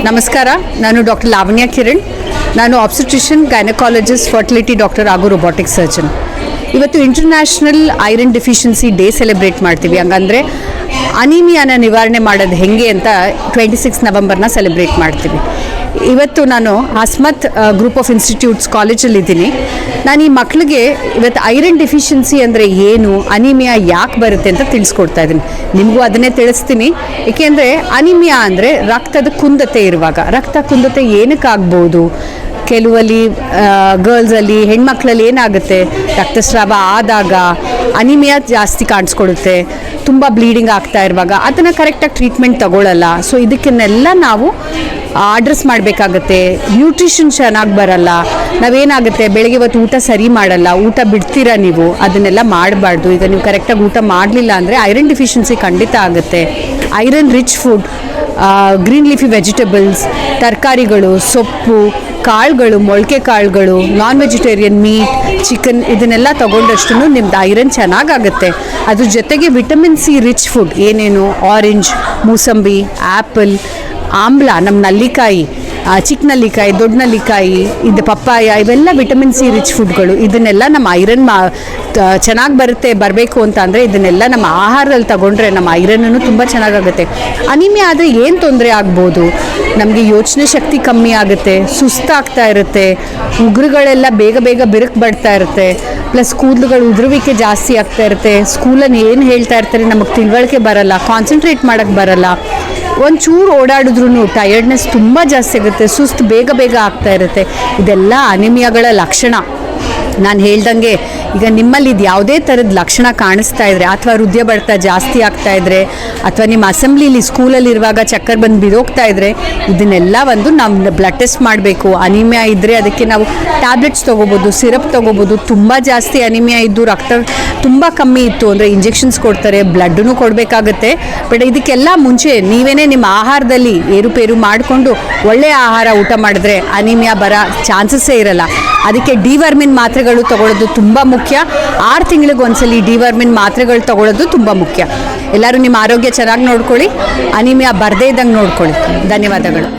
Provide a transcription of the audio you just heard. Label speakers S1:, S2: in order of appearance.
S1: ನಮಸ್ಕಾರ, ನಾನು ಡಾಕ್ಟರ್ ಲಾವಣ್ಯ ಕಿರಣ್. ನಾನು ಆಬ್ಸ್ಟೆಟ್ರಿಷಿಯನ್, ಗೈನಕಾಲಜಿಸ್ಟ್, ಫರ್ಟಿಲಿಟಿ ಡಾಕ್ಟರ್ ಹಾಗೂ ರೊಬೊಟಿಕ್ ಸರ್ಜನ್. ಇವತ್ತು international iron deficiency day celebrate ಮಾಡ್ತೀವಿ. ಹಂಗಂದರೆ ಅನಿಮಿಯಾನ ನಿವಾರಣೆ ಮಾಡೋದು ಹೆಂಗೆ ಅಂತ 26 ನವೆಂಬರ್ನ ಸೆಲೆಬ್ರೇಟ್ ಮಾಡ್ತೀವಿ. ಇವತ್ತು ನಾನು ಹಸ್ಮತ್ ಗ್ರೂಪ್ ಆಫ್ ಇನ್ಸ್ಟಿಟ್ಯೂಟ್ಸ್ ಕಾಲೇಜಲ್ಲಿದ್ದೀನಿ. ನಾನು ಈ ಮಕ್ಕಳಿಗೆ ಇವತ್ತು ಐರನ್ ಡೆಫಿಷಿಯನ್ಸಿ ಅಂದರೆ ಏನು, ಅನಿಮಿಯಾ ಯಾಕೆ ಬರುತ್ತೆ ಅಂತ ತಿಳಿಸ್ಕೊಡ್ತಾ ಇದ್ದೀನಿ. ನಿಮಗೂ ಅದನ್ನೇ ತಿಳಿಸ್ತೀನಿ. ಏಕೆಂದರೆ ಅನಿಮಿಯಾ ಅಂದರೆ ರಕ್ತದ ಕುಂದತೆ ಇರುವಾಗ. ರಕ್ತ ಕುಂದತೆ ಏನಕ್ಕಾಗ್ಬೋದು? ಕೆಲವಲ್ಲಿ ಗರ್ಲ್ಸಲ್ಲಿ, ಹೆಣ್ಮಕ್ಳಲ್ಲಿ ಏನಾಗುತ್ತೆ, ರಕ್ತಸ್ರಾವ ಆದಾಗ ಅನಿಮಿಯಾ ಜಾಸ್ತಿ ಕಾಣಿಸ್ಕೊಡುತ್ತೆ. ತುಂಬ ಬ್ಲೀಡಿಂಗ್ ಆಗ್ತಾ ಇರುವಾಗ ಅದನ್ನು ಕರೆಕ್ಟಾಗಿ ಟ್ರೀಟ್ಮೆಂಟ್ ತಗೊಳ್ಳಲ್ಲ. ಸೊ ಇದಕ್ಕೆಲ್ಲ ನಾವು ಅಡ್ರೆಸ್ ಮಾಡಬೇಕಾಗತ್ತೆ. ನ್ಯೂಟ್ರಿಷನ್ ಚೆನ್ನಾಗಿ ಬರಲ್ಲ. ನಾವೇನಾಗುತ್ತೆ, ಬೆಳಗ್ಗೆ ಇವತ್ತು ಊಟ ಸರಿ ಮಾಡಲ್ಲ, ಊಟ ಬಿಡ್ತೀರಾ ನೀವು, ಅದನ್ನೆಲ್ಲ ಮಾಡಬಾರ್ದು. ಈಗ ನೀವು ಕರೆಕ್ಟಾಗಿ ಊಟ ಮಾಡಲಿಲ್ಲ ಅಂದರೆ ಐರನ್ ಡೆಫಿಷಿಯನ್ಸಿ ಖಂಡಿತ ಆಗುತ್ತೆ. Iron rich food, green leafy vegetables, ತರಕಾರಿಗಳು, ಸೊಪ್ಪು, ಕಾಳುಗಳು, ಮೊಳಕೆ ಕಾಳುಗಳು, ನಾನ್ ವೆಜಿಟೇರಿಯನ್ ಮೀಟ್, ಚಿಕನ್, ಇದನ್ನೆಲ್ಲ ತೊಗೊಂಡಷ್ಟು ನಿಮ್ದು ಐರನ್ ಚೆನ್ನಾಗಾಗುತ್ತೆ. ಅದ್ರ ಜೊತೆಗೆ ವಿಟಮಿನ್ ಸಿ ರಿಚ್ ಫುಡ್ ಏನೇನು, ಆರೆಂಜ್, ಮೂಸಂಬಿ, ಆ್ಯಪಲ್, ಆಮ್ಲ, ನಮ್ಮ ನಲ್ಲಿಕಾಯಿ, ಚಿಕ್ಕ ನಲ್ಲಿಕಾಯಿ, ದೊಡ್ಡ ನಲ್ಲಿಕಾಯಿ, ಇದು ಪಪ್ಪಾಯ, ಇವೆಲ್ಲ ವಿಟಮಿನ್ ಸಿ ರಿಚ್ ಫುಡ್ಗಳು. ಇದನ್ನೆಲ್ಲ ನಮ್ಮ ಐರನ್ ಚೆನ್ನಾಗಿ ಬರಬೇಕು ಅಂತ ಅಂದರೆ ಇದನ್ನೆಲ್ಲ ನಮ್ಮ ಆಹಾರದಲ್ಲಿ ತಗೊಂಡ್ರೆ ನಮ್ಮ ಐರನ್ನೂ ತುಂಬ ಚೆನ್ನಾಗಾಗುತ್ತೆ. ಅನಿಮಿಯಾ ಆದರೆ ಏನು ತೊಂದರೆ ಆಗ್ಬೋದು? ನಮಗೆ ಯೋಚನೆ ಶಕ್ತಿ ಕಮ್ಮಿ ಆಗುತ್ತೆ, ಸುಸ್ತಾಗ್ತಾ ಇರುತ್ತೆ, ಉಗುರುಗಳೆಲ್ಲ ಬೇಗ ಬಿರುಕು ಬಡ್ತಾ ಇರುತ್ತೆ, ಪ್ಲಸ್ ಕೂದಲುಗಳು ಉದುರುವಿಕೆ ಜಾಸ್ತಿ ಆಗ್ತಾ ಇರುತ್ತೆ. ಸ್ಕೂಲಲ್ಲಿ ಏನು ಹೇಳ್ತಾ ಇರ್ತಾರೆ ನಮಗೆ ತಿಳುವಳಿಕೆ ಬರಲ್ಲ, ಕಾನ್ಸಂಟ್ರೇಟ್ ಮಾಡೋಕ್ಕೆ ಬರಲ್ಲ. ಒಂಚೂರು ಓಡಾಡಿದ್ರೂ ಟಯರ್ಡ್ನೆಸ್ ತುಂಬ ಜಾಸ್ತಿ ಆಗುತ್ತೆ, ಸುಸ್ತು ಬೇಗ ಆಗ್ತಾ ಇರುತ್ತೆ. ಇದೆಲ್ಲ ಅನಿಮಿಯಾಗಳ ಲಕ್ಷಣ. ನಾನು ಹೇಳ್ದಂಗೆ ಈಗ ನಿಮ್ಮಲ್ಲಿ ಇದು ಯಾವುದೇ ಥರದ ಲಕ್ಷಣ ಕಾಣಿಸ್ತಾ ಇದ್ದರೆ, ಅಥವಾ ಹೃದಯ ಬಡಿತ ಜಾಸ್ತಿ ಆಗ್ತಾ ಇದ್ದರೆ, ಅಥವಾ ನಿಮ್ಮ ಅಸೆಂಬ್ಲಿಲಿ ಸ್ಕೂಲಲ್ಲಿರುವಾಗ ಚಕ್ಕರ್ ಬಂದು ಬಿದೋಗ್ತಾ ಇದ್ದರೆ, ಇದನ್ನೆಲ್ಲ ನಾವು ಬ್ಲಡ್ ಟೆಸ್ಟ್ ಮಾಡಬೇಕು. ಅನಿಮಿಯಾ ಇದ್ದರೆ ಅದಕ್ಕೆ ನಾವು ಟ್ಯಾಬ್ಲೆಟ್ಸ್ ತೊಗೋಬೋದು, ಸಿರಪ್ ತೊಗೋಬೋದು. ತುಂಬ ಜಾಸ್ತಿ ಅನಿಮಿಯಾ ಇದ್ದು ರಕ್ತ ತುಂಬ ಕಮ್ಮಿ ಇತ್ತು ಅಂದರೆ ಇಂಜೆಕ್ಷನ್ಸ್ ಕೊಡ್ತಾರೆ, ಬ್ಲಡ್ಡೂ ಕೊಡಬೇಕಾಗತ್ತೆ. ಬಟ್ ಇದಕ್ಕೆಲ್ಲ ಮುಂಚೆ ನೀವೇನೇ ನಿಮ್ಮ ಆಹಾರದಲ್ಲಿ ಏರುಪೇರು ಮಾಡಿಕೊಂಡು ಒಳ್ಳೆಯ ಆಹಾರ ಊಟ ಮಾಡಿದ್ರೆ ಅನಿಮಿಯಾ ಬರೋ ಚಾನ್ಸಸ್ಸೇ ಇರಲ್ಲ. ಅದಕ್ಕೆ ಡಿವರ್ಮಿನ್ ಮಾತ್ರೆಗಳು ತಗೊಳ್ಳೋದು ತುಂಬ ಮುಖ್ಯ. 6 ತಿಂಗಳಿಗೆ ಒಂದ್ಸಲಿ ಡಿವರ್ಮಿನ್ ಮಾತ್ರೆಗಳು ತಗೊಳ್ಳೋದು ತುಂಬ ಮುಖ್ಯ. ಎಲ್ಲರೂ ನಿಮ್ಮ ಆರೋಗ್ಯ ಚೆನ್ನಾಗಿ ನೋಡ್ಕೊಳ್ಳಿ, ಅನಿಮಿಯಾ ಬರದೇ ಇದ್ದಂಗೆ ನೋಡ್ಕೊಳ್ಳಿ. ಧನ್ಯವಾದಗಳು.